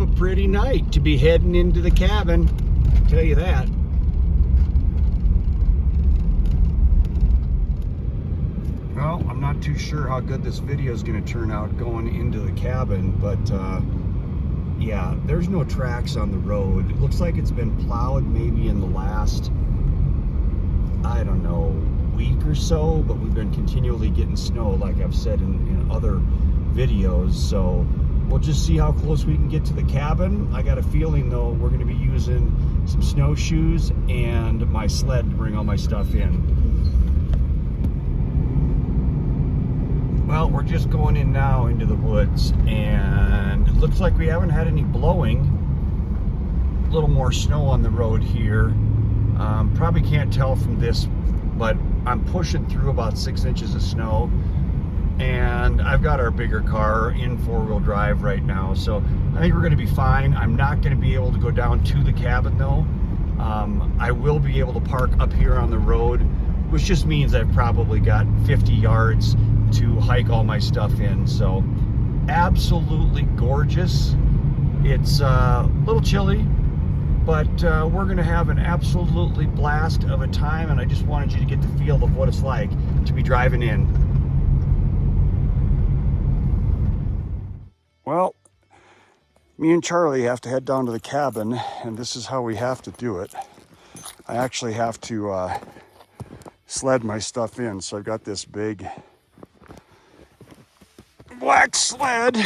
have a pretty night to be heading into the cabin, I'll tell you that. Well, I'm not too sure how good this video is going to turn out going into the cabin, but yeah, there's no tracks on the road. It looks like it's been plowed maybe in the last, I don't know, week or so, but we've been continually getting snow, like I've said in other videos. So we'll just see how close we can get to the cabin. I got a feeling though we're going to be using some snowshoes and my sled to bring all my stuff in. Well, we're just going in now into the woods, and it looks like we haven't had any blowing. A little more snow on the road here. Probably can't tell from this, but I'm pushing through about 6 inches of snow, and I've got our bigger car in four-wheel drive right now, so I think we're going to be fine. I'm not going to be able to go down to the cabin though. I will be able to park up here on the road, which just means I've probably got 50 yards to hike all my stuff in. So absolutely gorgeous. It's a little chilly, but we're gonna have an absolutely blast of a time, and I just wanted you to get the feel of what it's like to be driving in. Well, me and Charlie have to head down to the cabin, and this is how we have to do it. I actually have to sled my stuff in, so I've got this big black sled,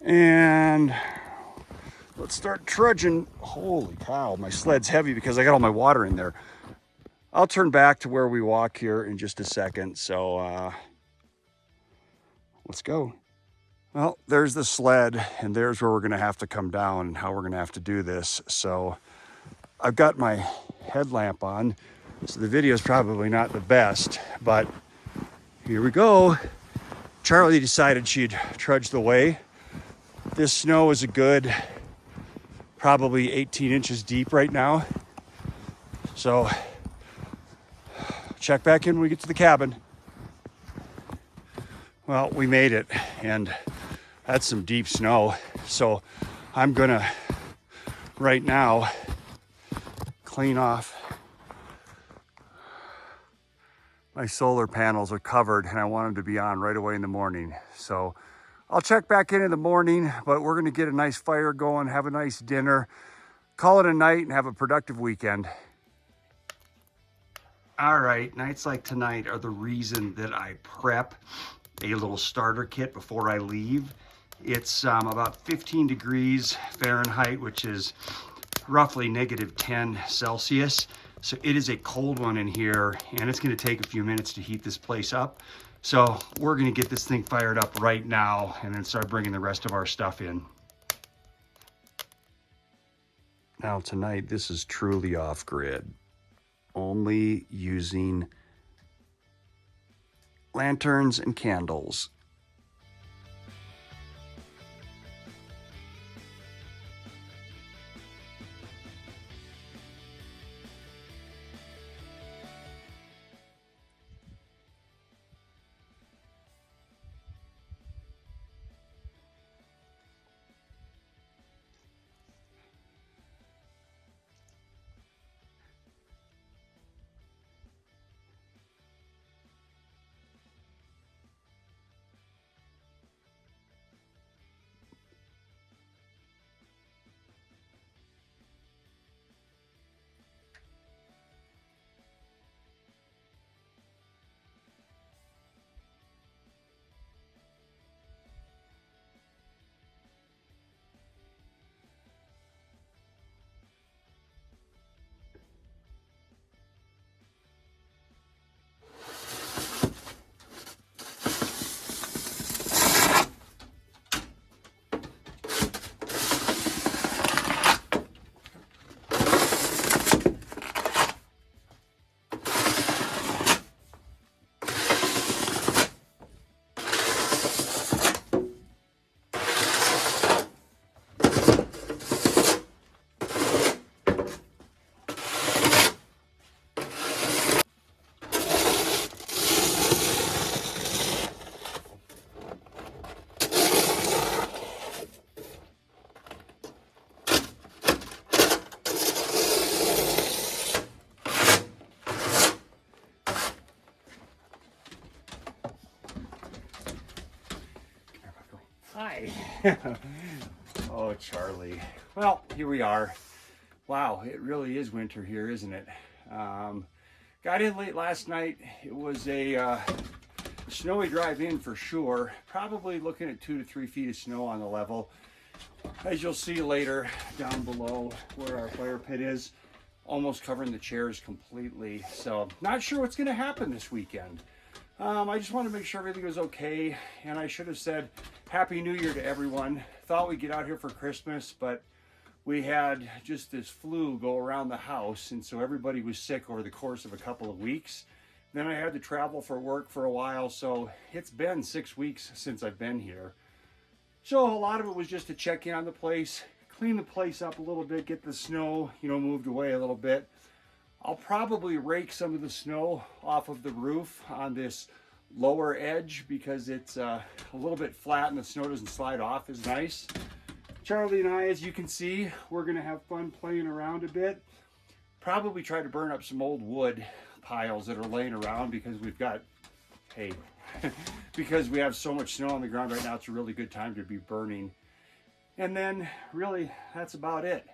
and let's start trudging. Holy cow, my sled's heavy because I got all my water in there. I'll turn back to where we walk here in just a second, so let's go. Well, there's the sled, and there's where we're gonna have to come down and how we're gonna have to do this. So I've got my headlamp on, so the video is probably not the best, but here we go. Charlie decided she'd trudge the way. This snow is a good, probably 18 inches deep right now. So check back in when we get to the cabin. Well, we made it, and that's some deep snow. So I'm gonna, right now, clean off. My solar panels are covered, and I want them to be on right away in the morning. So I'll check back in the morning, but we're gonna get a nice fire going, have a nice dinner, call it a night, and have a productive weekend. All right, nights like tonight are the reason that I prep a little starter kit before I leave. It's about 15 degrees Fahrenheit, which is roughly -10 Celsius. So it is a cold one in here, and it's gonna take a few minutes to heat this place up. So we're gonna get this thing fired up right now and then start bringing the rest of our stuff in. Now tonight, this is truly off-grid. Only using lanterns and candles. Hi. Oh, Charlie. Well, here we are. Wow, it really is winter here, isn't it? Got in late last night. It was a snowy drive in for sure. Probably looking at 2 to 3 feet of snow on the level. As you'll see later down below where our fire pit is, almost covering the chairs completely. So not sure what's going to happen this weekend. I just wanted to make sure everything was okay, and I should have said Happy New Year to everyone. Thought we'd get out here for Christmas, but we had just this flu go around the house, and so everybody was sick over the course of a couple of weeks. Then I had to travel for work for a while, so it's been 6 weeks since I've been here. So a lot of it was just to check in on the place, clean the place up a little bit, get the snow, moved away a little bit. I'll probably rake some of the snow off of the roof on this lower edge because it's a little bit flat and the snow doesn't slide off as nice. Charlie and I, as you can see, we're gonna have fun playing around a bit. Probably try to burn up some old wood piles that are laying around because we've got, hey, because we have so much snow on the ground right now, it's a really good time to be burning. And then really, that's about it.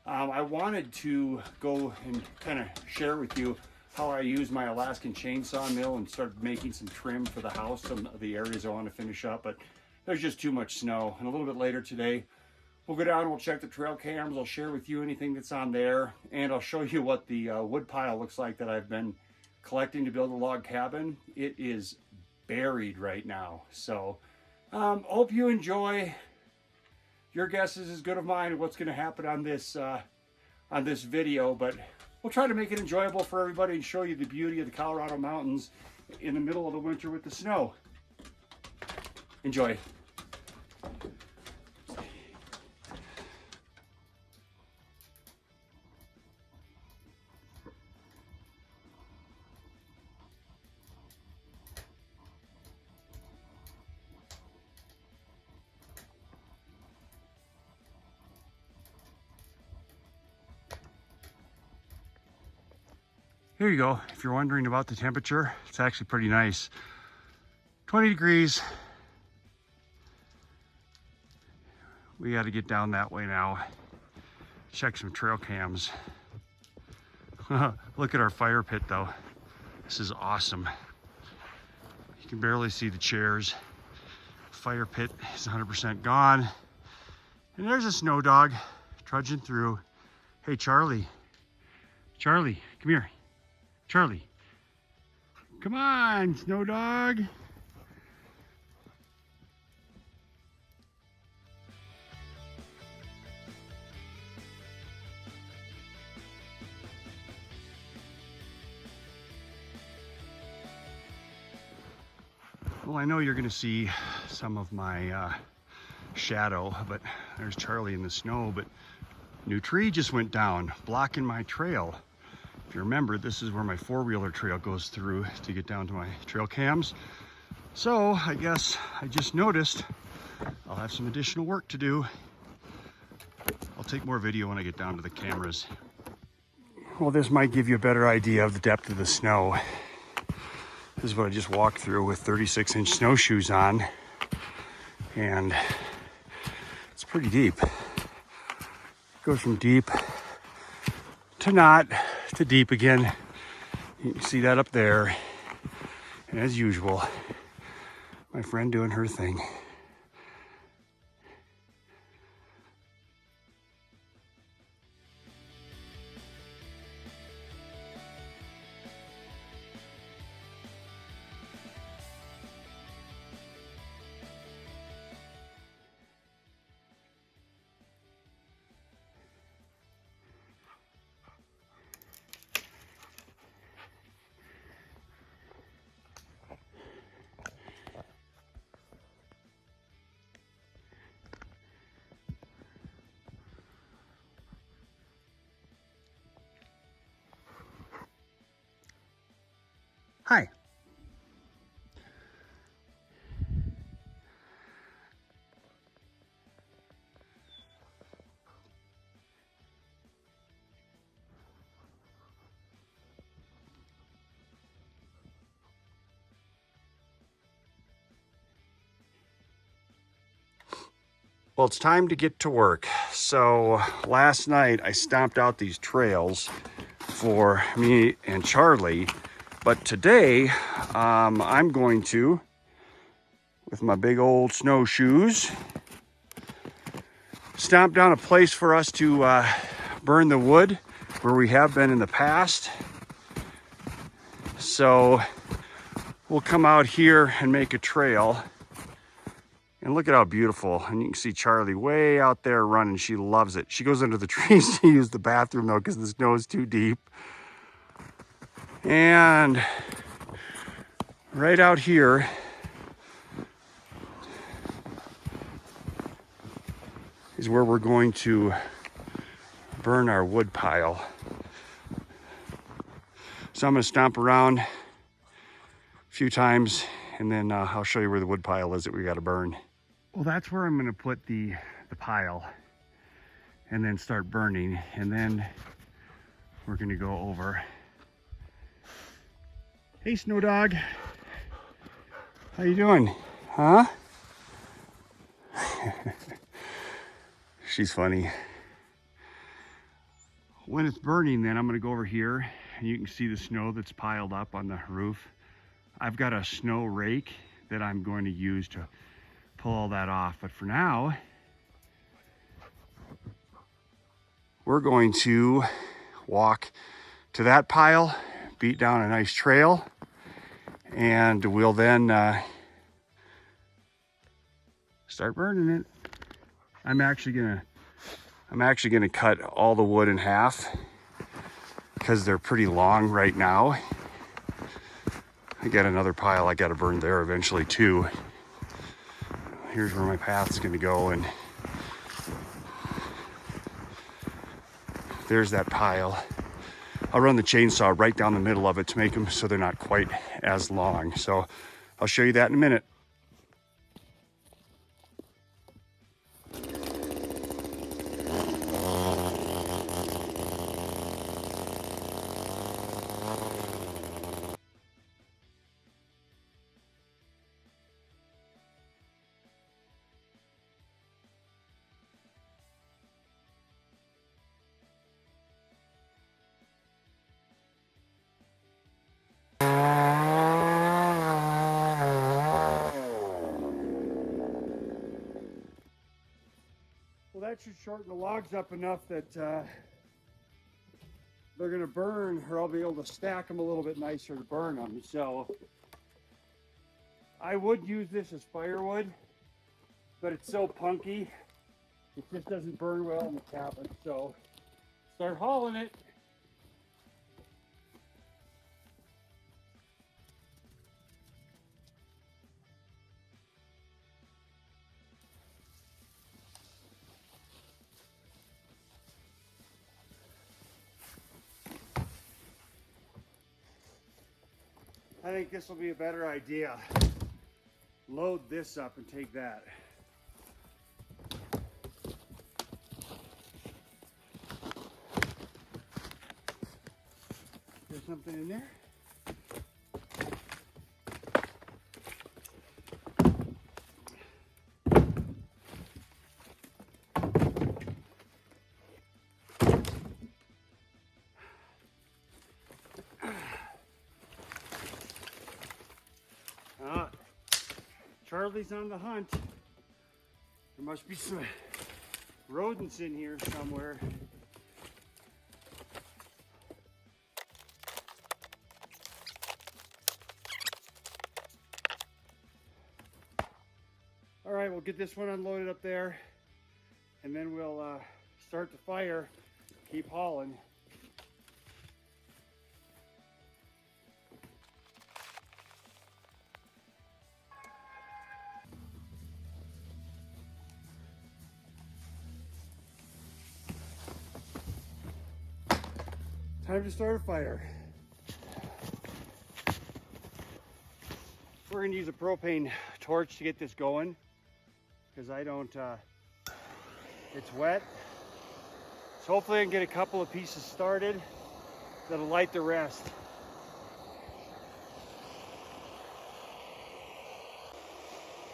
I wanted to go and kind of share with you how I use my Alaskan chainsaw mill and start making some trim for the house, some of the areas I want to finish up, but there's just too much snow. And a little bit later today, we'll go down and we'll check the trail cams. I'll share with you anything that's on there, and I'll show you what the wood pile looks like that I've been collecting to build a log cabin. It is buried right now. So hope you enjoy. Your guess is as good of mine of what's going to happen on this video, but we'll try to make it enjoyable for everybody and show you the beauty of the Colorado mountains in the middle of the winter with the snow. Enjoy. Here you go. If you're wondering about the temperature, it's actually pretty nice. 20 degrees. We got to get down that way now. Check some trail cams. Look at our fire pit though. This is awesome. You can barely see the chairs. Fire pit is 100% gone. And there's a snow dog trudging through. Hey, Charlie. Charlie, come here. Charlie, come on, snow dog. Well, I know you're gonna see some of my shadow, but there's Charlie in the snow, but new tree just went down, blocking my trail. If you remember, this is where my four-wheeler trail goes through to get down to my trail cams. So I guess I just noticed I'll have some additional work to do. I'll take more video when I get down to the cameras. Well, this might give you a better idea of the depth of the snow. This is what I just walked through with 36-inch snowshoes on, and it's pretty deep. It goes from deep to not to deep again. You can see that up there. And as usual, my friend doing her thing. Well, it's time to get to work. So last night I stomped out these trails for me and Charlie, but today I'm going to, with my big old snowshoes, stomp down a place for us to burn the wood where we have been in the past. So we'll come out here and make a trail. And look at how beautiful. And you can see Charlie way out there running. She loves it. She goes under the trees to use the bathroom though because the snow is too deep. And right out here is where we're going to burn our wood pile. So I'm going to stomp around a few times and then I'll show you where the wood pile is that we got to burn. Well, that's where I'm going to put the pile and then start burning. And then we're going to go over. Hey, Snow Dog. How you doing? Huh? She's funny. When it's burning, then I'm going to go over here and you can see the snow that's piled up on the roof. I've got a snow rake that I'm going to use to pull all that off. But for now, we're going to walk to that pile, beat down a nice trail, and we'll then start burning it. I'm actually gonna cut all the wood in half because they're pretty long right now. I got another pile I got to burn there eventually too. Here's where my path is going to go, and there's that pile. I'll run the chainsaw right down the middle of it to make them so they're not quite as long. So I'll show you that in a minute. Well, that should shorten the logs up enough that they're going to burn, or I'll be able to stack them a little bit nicer to burn them. So I would use this as firewood, but it's so punky, it just doesn't burn well in the cabin. So start hauling it. I think this will be a better idea. Load this up and take that. There's something in there. Charlie's on the hunt. There must be some rodents in here somewhere. All right, we'll get this one unloaded up there, and then we'll start the fire, keep hauling. Time to start a fire. We're gonna use a propane torch to get this going because it's wet. So hopefully I can get a couple of pieces started that'll light the rest.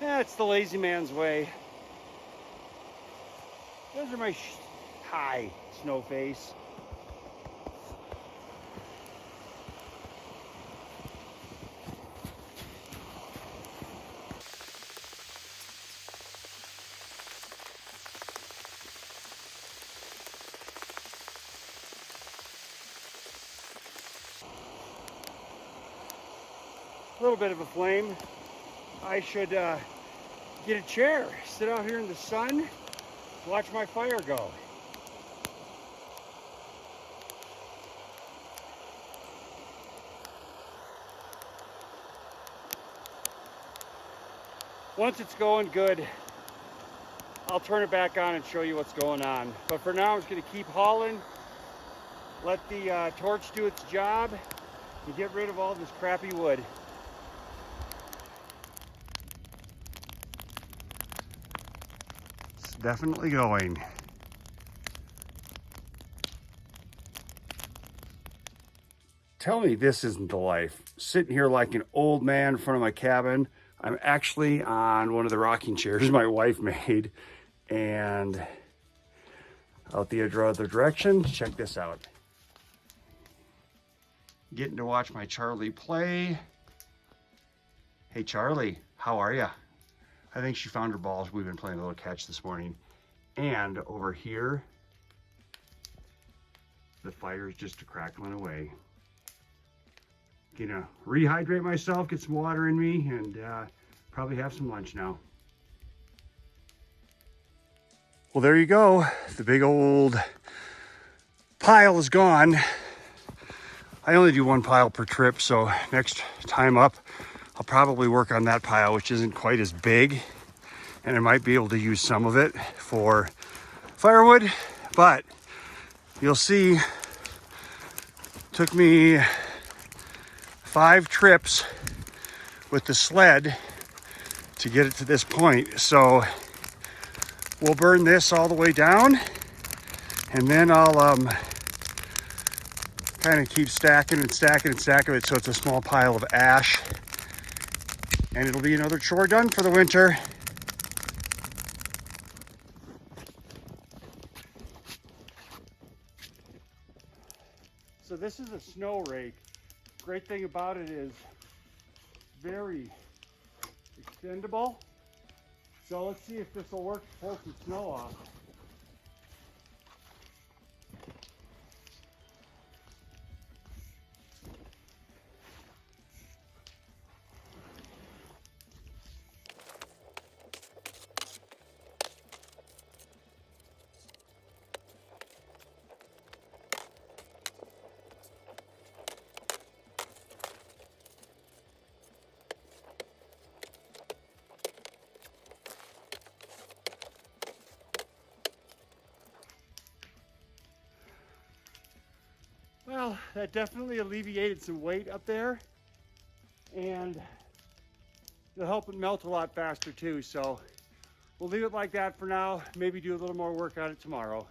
Yeah, it's the lazy man's way. Those are my high snow face. A little bit of a flame. I should get a chair, sit out here in the sun, watch my fire go. Once it's going good, I'll turn it back on and show you what's going on. But for now, I'm just gonna keep hauling, let the torch do its job, and get rid of all this crappy wood. It's definitely going. Tell me this isn't the life. Sitting here like an old man in front of my cabin. I'm actually on one of the rocking chairs my wife made, and out the other direction, check this out. Getting to watch my Charley play. Hey Charley, how are ya? I think she found her balls. We've been playing a little catch this morning. And over here, the fire is just crackling away. Gonna rehydrate myself, get some water in me, and probably have some lunch now. Well, there you go. The big old pile is gone. I only do one pile per trip, so next time up, I'll probably work on that pile, which isn't quite as big, and I might be able to use some of it for firewood, but you'll see, took me 5 trips with the sled to get it to this point. So we'll burn this all the way down, and then I'll kind of keep stacking and stacking and stacking it so it's a small pile of ash, and it'll be another chore done for the winter. So this is a snow rake. Great thing about it is very extendable. So let's see if this will work to pull some snow off. Well, that definitely alleviated some weight up there, and it'll help it melt a lot faster too. So we'll leave it like that for now. Maybe do a little more work on it tomorrow.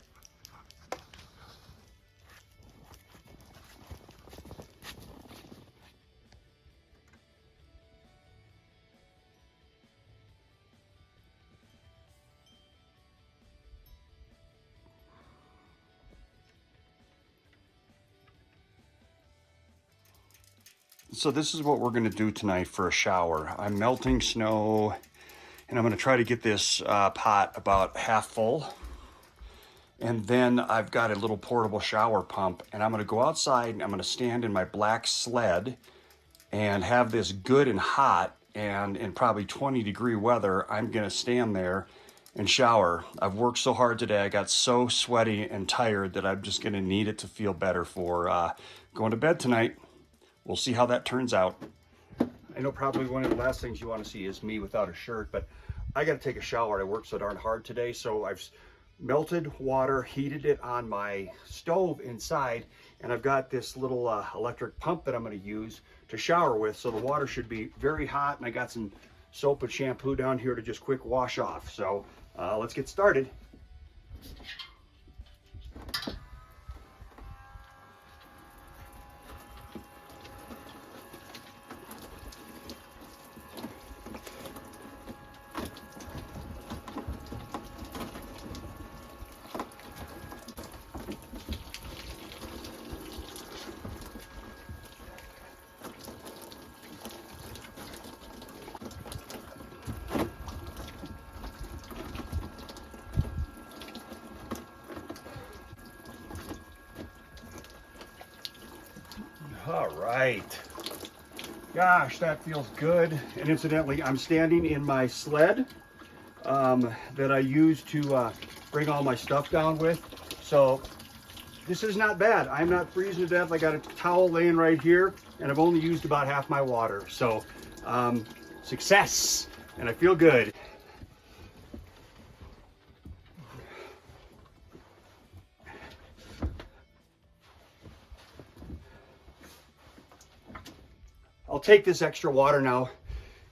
So this is what we're gonna do tonight for a shower. I'm melting snow, and I'm gonna try to get this pot about half full. And then I've got a little portable shower pump, and I'm gonna go outside and I'm gonna stand in my black sled and have this good and hot, and in probably 20-degree weather, I'm gonna stand there and shower. I've worked so hard today, I got so sweaty and tired that I'm just gonna need it to feel better for going to bed tonight. We'll see how that turns out. I know probably one of the last things you want to see is me without a shirt, but I got to take a shower. I worked so darn hard today, so I've melted water, heated it on my stove inside, and I've got this little electric pump that I'm going to use to shower with, so the water should be very hot, and I got some soap and shampoo down here to just quick wash off. So let's get started. right. Gosh, that feels good. And incidentally, I'm standing in my sled that I use to bring all my stuff down with. So this is not bad. I'm not freezing to death. I got a towel laying right here, and I've only used about half my water. So success, and I feel good. I'll take this extra water now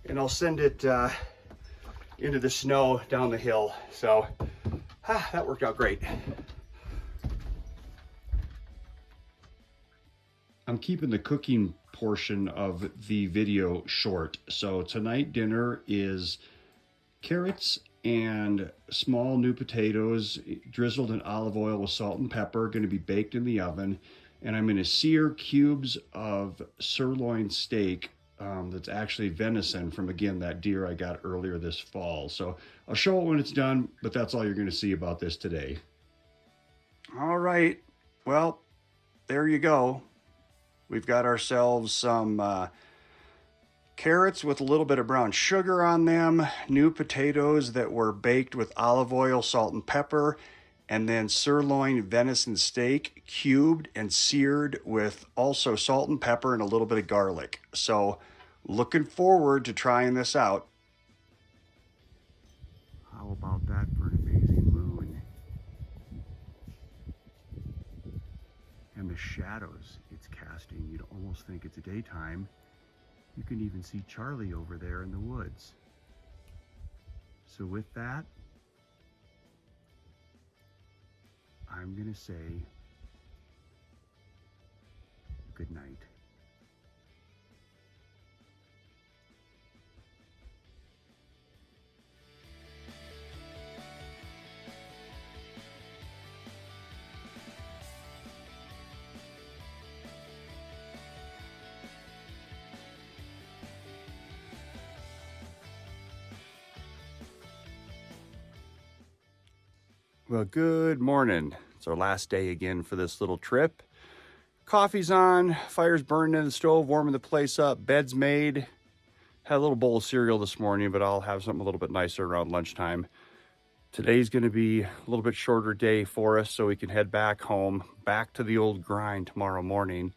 and I'll send it into the snow down the hill. So that worked out great. I'm keeping the cooking portion of the video short. So tonight dinner is carrots and small new potatoes drizzled in olive oil with salt and pepper, going to be baked in the oven. And I'm going to sear cubes of sirloin steak that's actually venison from, again, that deer I got earlier this fall. So I'll show it when it's done, but that's all you're going to see about this today. All right, well, there you go. We've got ourselves some carrots with a little bit of brown sugar on them, new potatoes that were baked with olive oil, salt, and pepper, and then sirloin venison steak cubed and seared with also salt and pepper and a little bit of garlic. So looking forward to trying this out. How about that for an amazing moon? And the shadows it's casting, you'd almost think it's daytime. You can even see Charley over there in the woods. So with that, I'm going to say good night. Well, good morning. It's our last day again for this little trip. Coffee's on, fire's burning in the stove, warming the place up, bed's made. Had a little bowl of cereal this morning, but I'll have something a little bit nicer around lunchtime. Today's going to be a little bit shorter day for us, so we can head back home, back to the old grind tomorrow morning.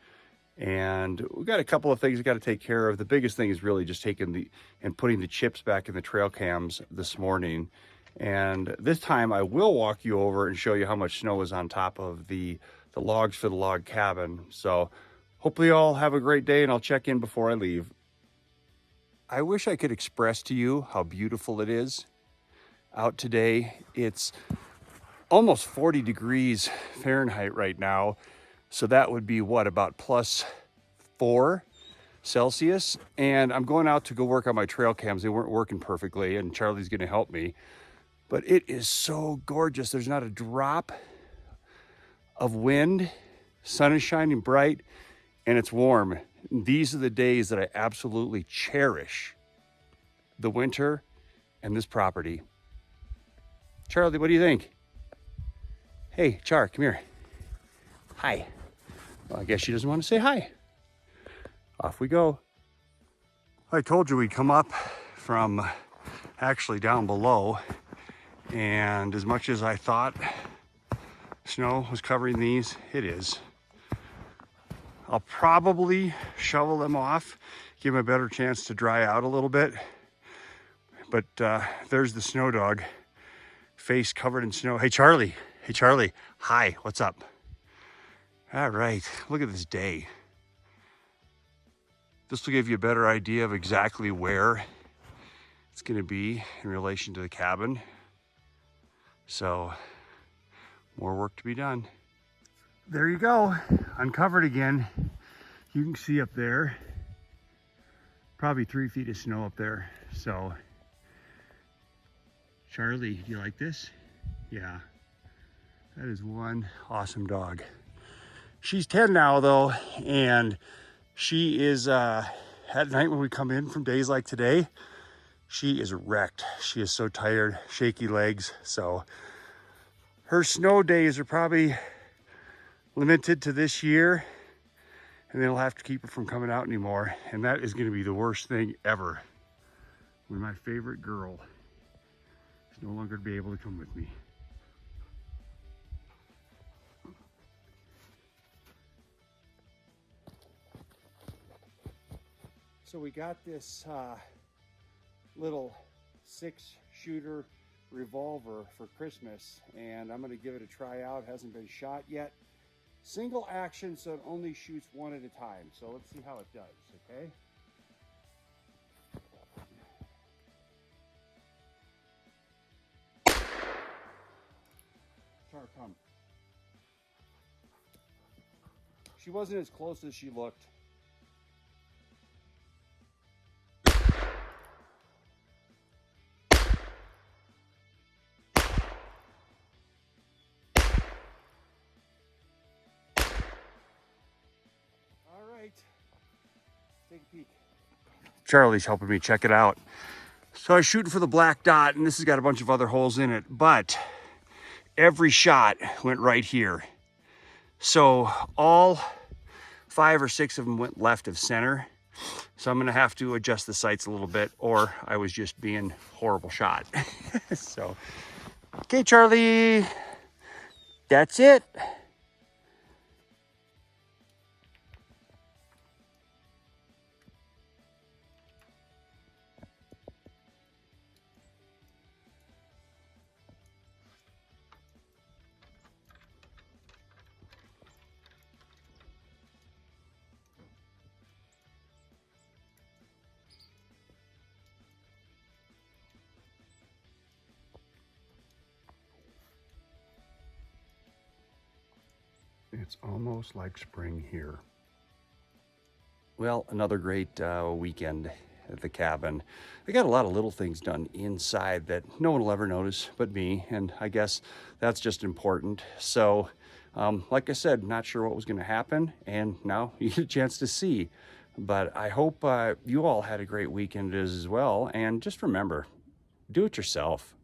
And we've got a couple of things we got to take care of. The biggest thing is really just taking and putting the chips back in the trail cams this morning. And this time I will walk you over and show you how much snow is on top of the logs for the log cabin. So hopefully you all have a great day, and I'll check in before I leave. I wish I could express to you how beautiful it is out today. It's almost 40 degrees Fahrenheit right now. So that would be what, about +4 Celsius. And I'm going out to go work on my trail cams. They weren't working perfectly, and Charlie's going to help me. But it is so gorgeous. There's not a drop of wind. Sun is shining bright, and it's warm. These are the days that I absolutely cherish the winter and this property. Charley, what do you think? Hey, Char, come here. Hi. Well, I guess she doesn't want to say hi. Off we go. I told you we'd come up from actually down below. And as much as I thought snow was covering these, it is. I'll probably shovel them off, give them a better chance to dry out a little bit. But there's the snow dog, face covered in snow. Hey, Charley. Hey, Charley. Hi, what's up? All right, look at this day. This will give you a better idea of exactly where it's going to be in relation to the cabin. So, more work to be done. There you go, uncovered again. You can see up there, probably 3 feet of snow up there. So, Charley, do you like this? Yeah, that is one awesome dog. She's 10 now though, and she is, at night when we come in from days like today, she is wrecked. She is so tired, shaky legs. So her snow days are probably limited to this year. and they'll have to keep it from coming out anymore. And that is going to be the worst thing ever, when my favorite girl is no longer to be able to come with me. So we got this little 6-shooter revolver for Christmas, and I'm going to give it a try out. It hasn't been shot yet. Single action, so it only shoots one at a time. So let's see how it does, okay? Char, come. She wasn't as close as she looked. Take a peek. Charlie's helping me check it out. So I was shooting for the black dot, and this has got a bunch of other holes in it, but every shot went right here. So all 5 or 6 of them went left of center. So I'm gonna have to adjust the sights a little bit, or I was just being horrible shot. So, okay, Charlie, that's it. It's almost like spring here. Well, another great weekend at the cabin. I got a lot of little things done inside that no one will ever notice but me, and I guess that's just important. So, like I said, not sure what was going to happen, and now you get a chance to see. But I hope you all had a great weekend as well, and just remember, do it yourself.